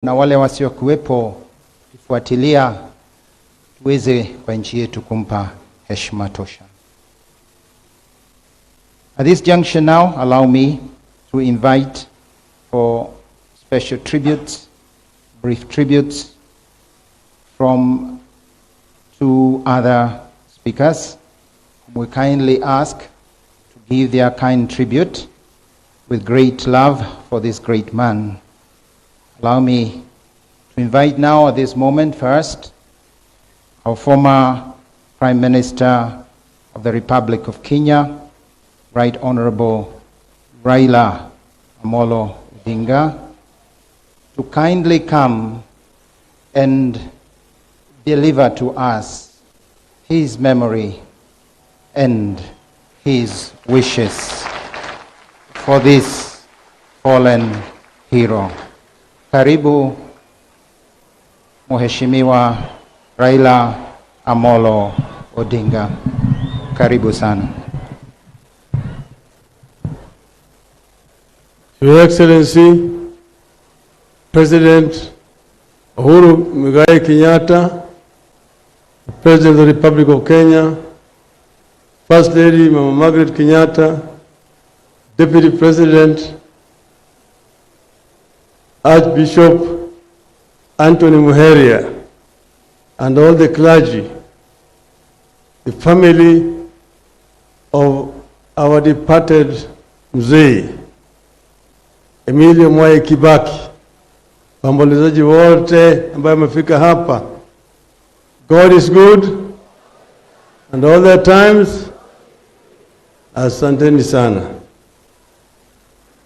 na wale wasiokuwepo kufuatilia tuweze kwa nchi yetu kumpa heshima tosha. At this junction now, allow me to invite for special tributes, brief tributes from two other speakers whom we kindly ask to give their kind tribute with great love for this great man. Allow me to invite now at this moment first our former Prime Minister of the Republic of Kenya, Right Honorable Raila Amolo Odinga, to kindly come and deliver to us his memory and his wishes for this fallen hero. Karibu Mheshimiwa Raila Amolo Odinga. Karibu sana. Your Excellency, President Uhuru Muigai Kenyatta, President of the Republic of Kenya, First Lady Mama Margaret Kenyatta, Deputy President Archbishop Anthony Muheria, and all the clergy, the family of our departed Mzee Emilio Mwai Kibaki, waombolezaji wote ambao wamefika hapa. God is good and all the times. Asanteni sana.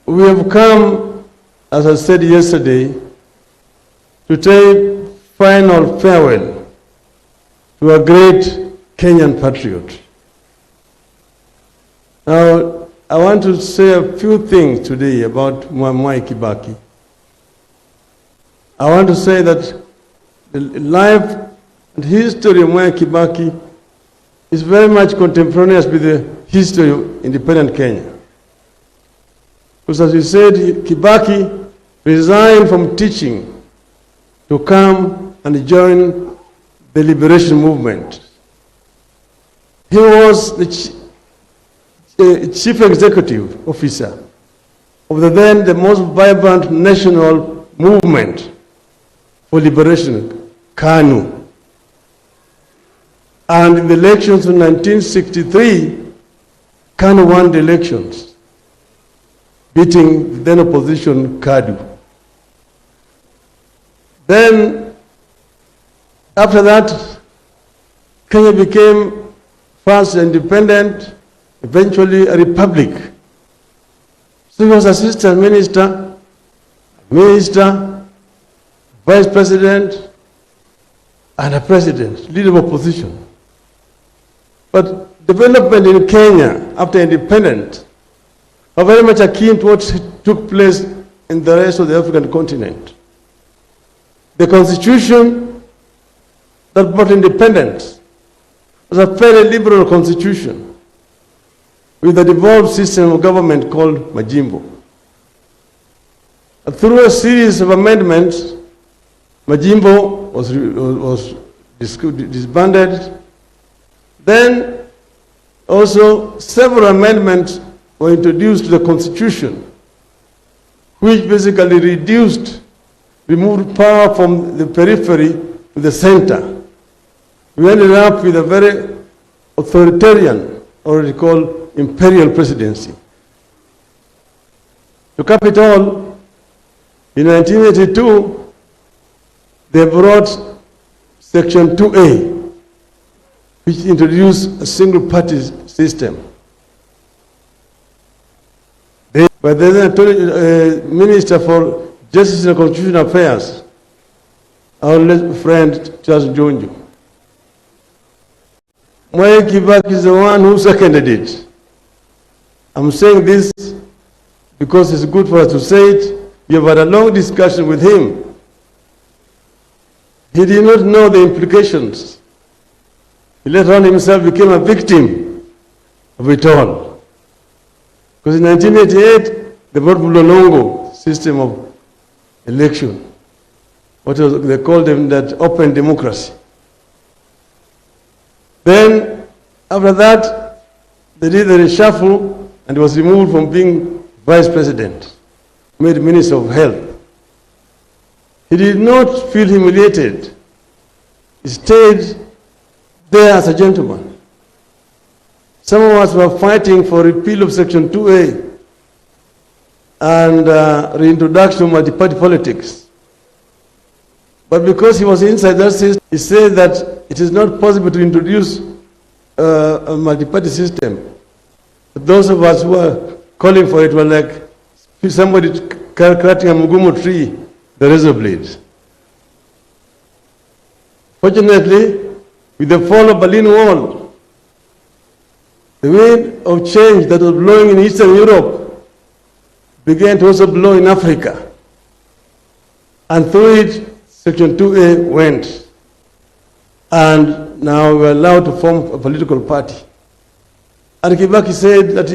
We have come, as I said yesterday, to take final farewell to a great Kenyan patriot. Now, I want to say a few things today about Mwai Kibaki. I want to say that the life and history of Mwai Kibaki is very much contemporaneous with the history of independent Kenya. Because as we said, Kibaki resigned from teaching to come and join the liberation movement. He was the chief executive officer of the most vibrant national movement for liberation, KANU. And in the elections of 1963, KANU won the elections, beating the then opposition KADU. Then, after that, Kenya became first independent, eventually a republic. So he was assistant minister, vice president, and a president, leader of opposition. But development in Kenya after independence are very much akin to what took place in the rest of the African continent. The constitution that brought independence was a fairly liberal constitution with a devolved system of government called Majimbo. Through a series of amendments, Majimbo was disbanded. Then also several amendments were introduced to the constitution, which basically removed power from the periphery to the center. We ended up with a very authoritarian, or what we call imperial presidency. To cap it all, in 1982, they brought Section 2A, which introduced a single-party system. By the then Minister for Justice and Constitutional Affairs, our late friend Charles Jonjo. Mwai Kibaki is the one who seconded it. I'm saying this because it's good for us to say it. We have had a long discussion with him. He did not know the implications. He later on himself became a victim of it all. Because in 1988, they brought Bulolongo system of election. they called them that open democracy. Then, after that, they did the reshuffle and was removed from being vice president, made minister of health. He did not feel humiliated. He stayed there as a gentleman. Some of us were fighting for repeal of Section 2A and reintroduction of multi-party politics. But because he was inside that system, he said that it is not possible to introduce a multi-party system. But those of us who were calling for it were like somebody cutting a mugumo tree, the razor blade. Fortunately, with the fall of Berlin Wall, the wind of change that was blowing in Eastern Europe began to also blow in Africa. And through it, Section 2A went. And now we're allowed to form a political party. And Kibaki said that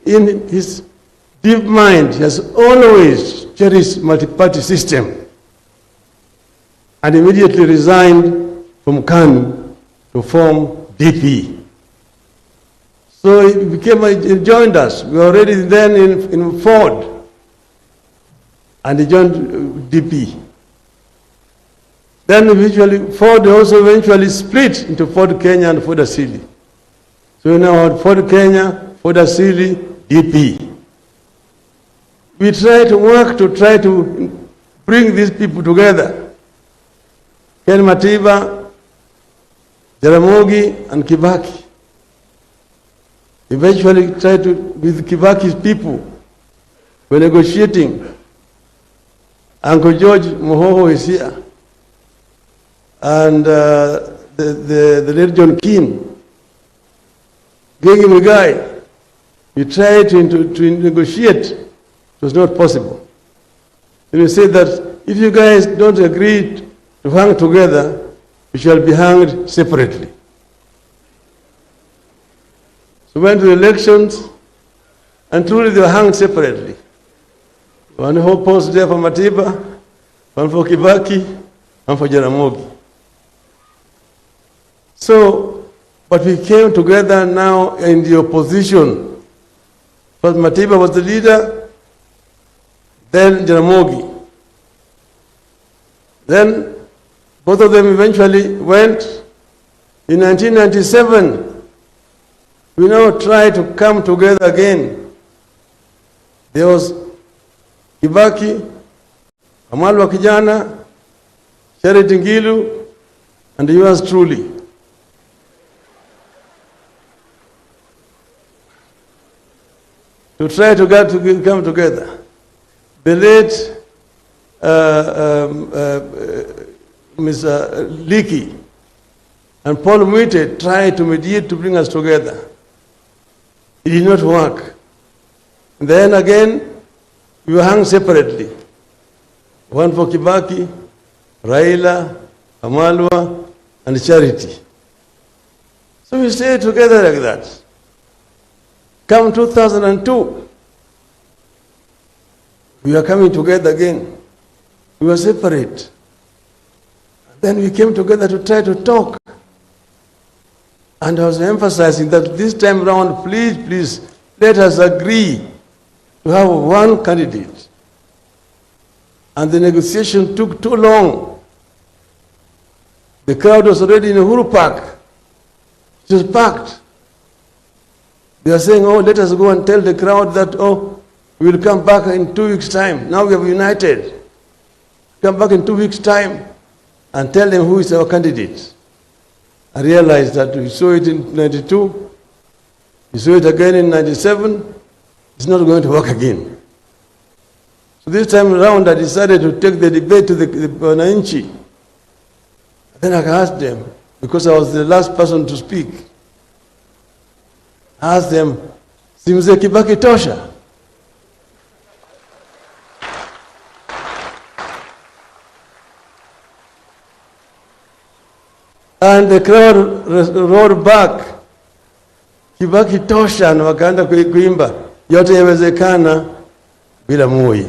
in his deep mind, he has always cherished multi-party system, and immediately resigned from KANU to form DP. So he joined us. We were already then in Ford, and he joined DP. Then Ford also eventually split into Ford Kenya and Ford Asili. So we now have Ford Kenya, Ford Asili, DP. We try to bring these people together. Ken Matiba, Jaramogi, and Kibaki. Eventually tried to, with Kibaki's people, were negotiating. Uncle George Mohoho is here. And the late John Keane, Gegi Muigai, we tried to negotiate. It was not possible. And we said that if you guys don't agree to hang together, we shall be hanged separately. So we went to the elections, and truly they were hanged separately. One whole post there for Matiba, one for Kibaki, one for Jaramogi. So, but we came together now in the opposition. First Matiba was the leader, then Jaramogi. Then both of them eventually went. In 1997, we now tried to come together again. There was Kibaki, Amalwa Kijana, Charity Ngilu, and yours truly. To try to come together. The late Mr. Leakey and Paul Mwite tried to mediate to bring us together. It did not work. And then again, we were hung separately. One for Kibaki, Raila, Amalwa, and Charity. So we stayed together like that. Come 2002, we are coming together again. We were separate. Then we came together to try to talk. And I was emphasizing that this time around, please, let us agree to have one candidate. And the negotiation took too long. The crowd was already in Uhuru Park. It was packed. They are saying, oh, let us go and tell the crowd that, oh, we will come back in 2 weeks' time. Now we have united. Come back in 2 weeks' time and tell them who is our candidate. I realized that we saw it in 92, we saw it again in 97, it's not going to work again. So this time around, I decided to take the debate to the Wananchi. Then I asked them, because I was the last person to speak, I asked them, Simze Kibaki tosha? And the crowd roared back, Kibaki tosha, na wakaanza kuimba, yote yawezekana bila Moi.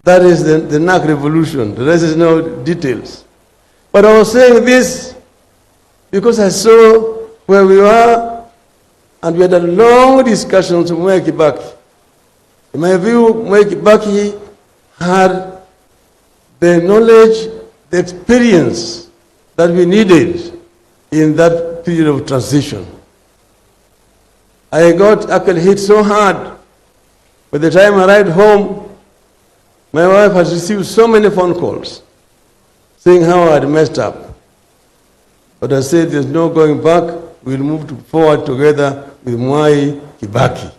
That is the NAC revolution. The rest is no details. But I was saying this because I saw where we were, and we had a long discussion with Mwai Kibaki. In my view, Mwai Kibaki had the knowledge, the experience that we needed in that period of transition. I got actually hit so hard. By the time I arrived home, my wife has received so many phone calls saying how I had messed up. But I said there's no going back. We'll move forward together with Mwai Kibaki.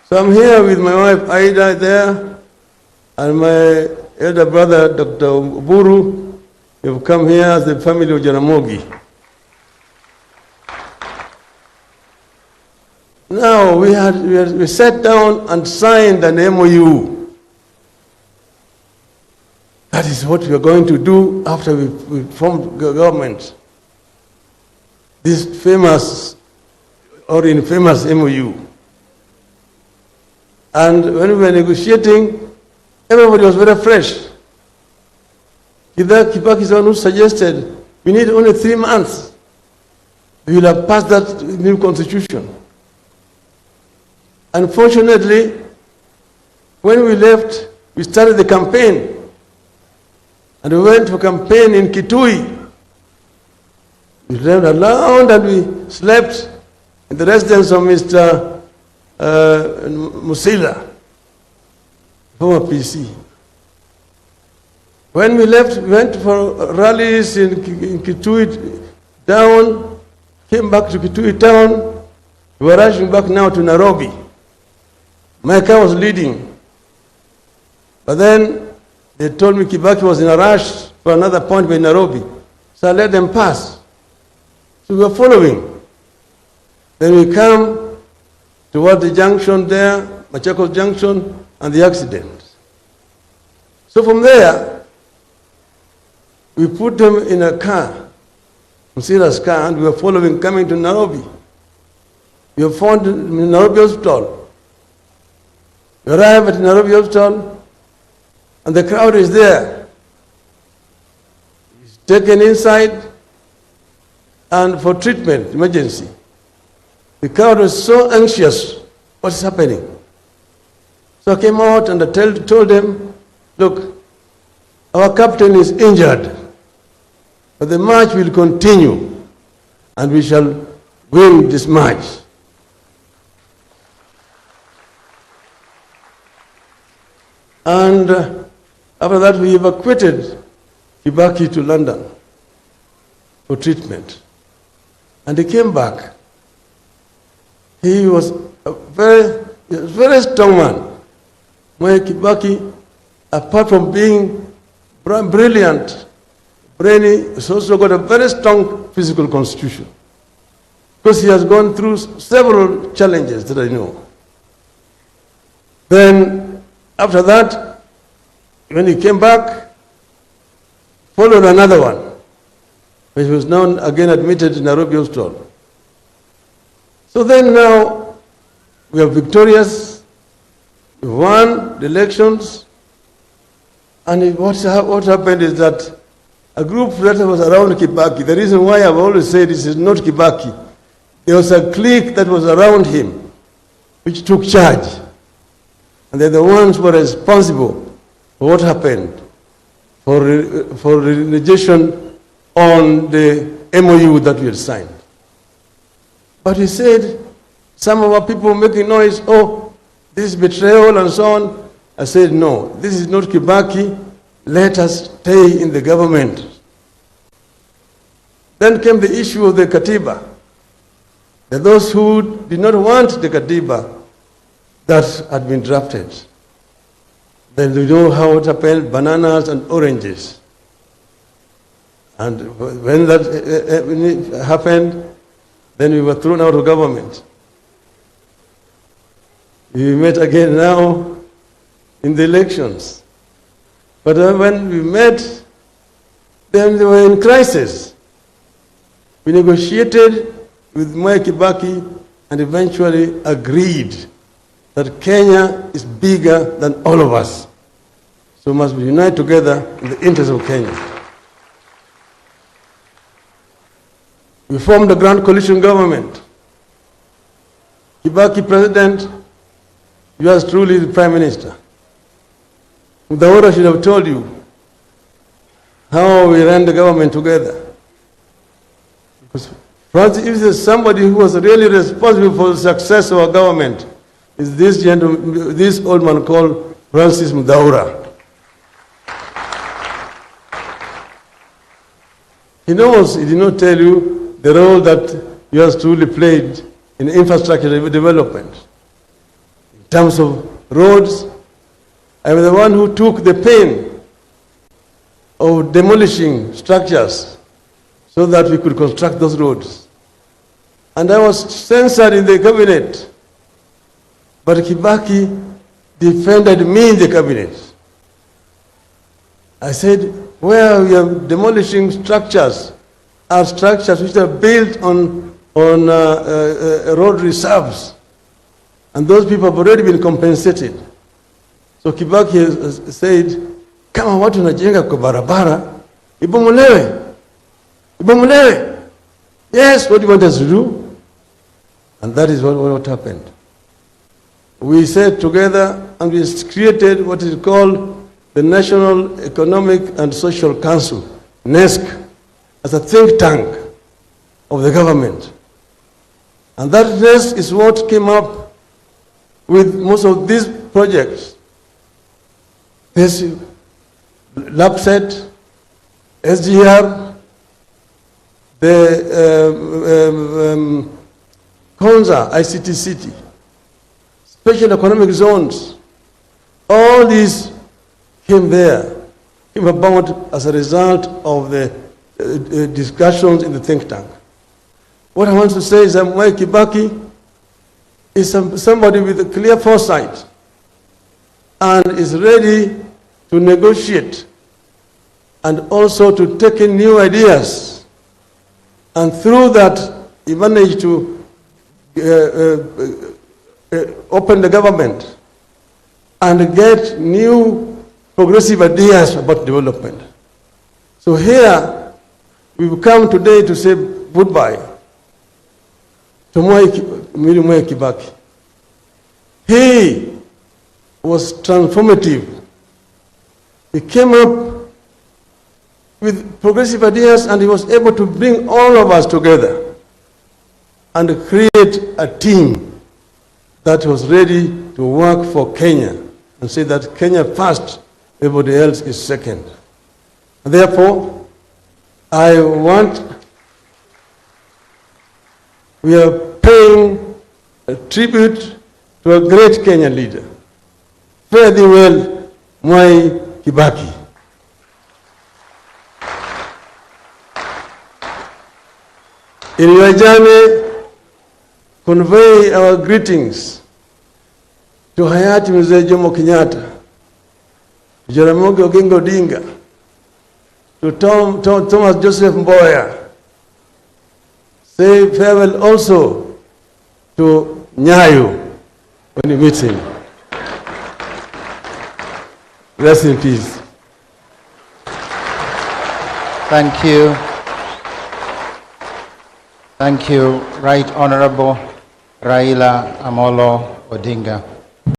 So I'm here with my wife Aida there, and my elder brother Dr. Uhuru. We've come here as the family of Jaramogi. Now we sat down and signed an MOU. That is what we are going to do after we formed government. This famous or infamous MOU. And when we were negotiating, everybody was very fresh. Kibaki is the one who suggested we need only 3 months. We will have passed that new constitution. Unfortunately, when we left, we started the campaign. And we went for campaign in Kikuyu. We ran around and we slept in the residence of Mr. Musila, former PC. When we left, we went for rallies in Kikuyu town, came back to Kikuyu town. We were rushing back now to Nairobi. My car was leading. But then they told me Kibaki was in a rush for another appointment in Nairobi. So I let them pass. So we were following. Then we come toward the junction there, Machakos Junction, and the accident. So from there, we put them in a car, Msila's car, and we were following, coming to Nairobi. We were found in Nairobi Hospital. We arrive at Nairobi Hospital, and the crowd is there. He's taken inside and for treatment, emergency. The crowd was so anxious, what's happening? So I came out and I told them, look, our captain is injured, but the march will continue, and we shall win this march. And after that, we evacuated Kibaki to London for treatment. And he came back. He was a very strong man. Mwai Kibaki, apart from being brilliant, brainy, has also got a very strong physical constitution. Because he has gone through several challenges that I know. Then, after that, when he came back, followed another one, which was now again admitted in Nairobi Hospital. So then now, we are victorious, we won the elections, and what happened is that a group that was around Kibaki, the reason why I've always said this is not Kibaki, there was a clique that was around him, which took charge. And they're the ones who were responsible for what happened, for renegotiation on the MOU that we had signed. But he said, some of our people making noise, oh, this is betrayal and so on. I said, no, this is not Kibaki. Let us stay in the government. Then came the issue of the Katiba. There are those who did not want the Katiba that had been drafted. Then you know how it happened, bananas and oranges. And when that happened, then we were thrown out of government. We met again now in the elections. But when we met, then they were in crisis. We negotiated with Mwai Kibaki and eventually agreed that Kenya is bigger than all of us. So we must unite together in the interest of Kenya. We formed a grand coalition government. Kibaki president, yours truly the prime minister. Uhuru should have told you how we ran the government together. Because Francis, if there's somebody who was really responsible for the success of our government, is this gentleman, this old man called Francis Mudaura. He knows, he did not tell you the role that he has truly played in infrastructure development. In terms of roads, I was the one who took the pain of demolishing structures so that we could construct those roads. And I was censored in the cabinet, but Kibaki defended me in the cabinet. I said, where we are demolishing structures are structures which are built on road reserves. And those people have already been compensated. So Kibaki said, kama watu najenga kwa barabara, ibomolewe. Ibomolewe. Yes, what do you want us to do? And that is what happened. We sat together and we created what is called the National Economic and Social Council, NESC, as a think tank of the government. And that NESC is what came up with most of these projects. This LAPSET, SGR, the Konza, ICT City, special economic zones, all these came about as a result of the discussions in the think tank. What I want to say is that Mwai Kibaki is somebody with a clear foresight and is ready to negotiate and also to take in new ideas. And through that, he managed to open the government and get new progressive ideas about development. So here, we've come today to say goodbye to Mwai Kibaki. He was transformative. He came up with progressive ideas and he was able to bring all of us together and create a team that was ready to work for Kenya and say that Kenya first, everybody else is second. And therefore, we are paying a tribute to a great Kenyan leader. Fare thee well, Mwai Kibaki. In your journey, convey our greetings to Hayati Mzee Jomo Kenyatta, Jaramogi Oginga Odinga, to Thomas Joseph Mboya. Say farewell also to Nyayo when you meet him. Rest in peace. Thank you. Thank you, Right Honorable Raila Amolo Odinga.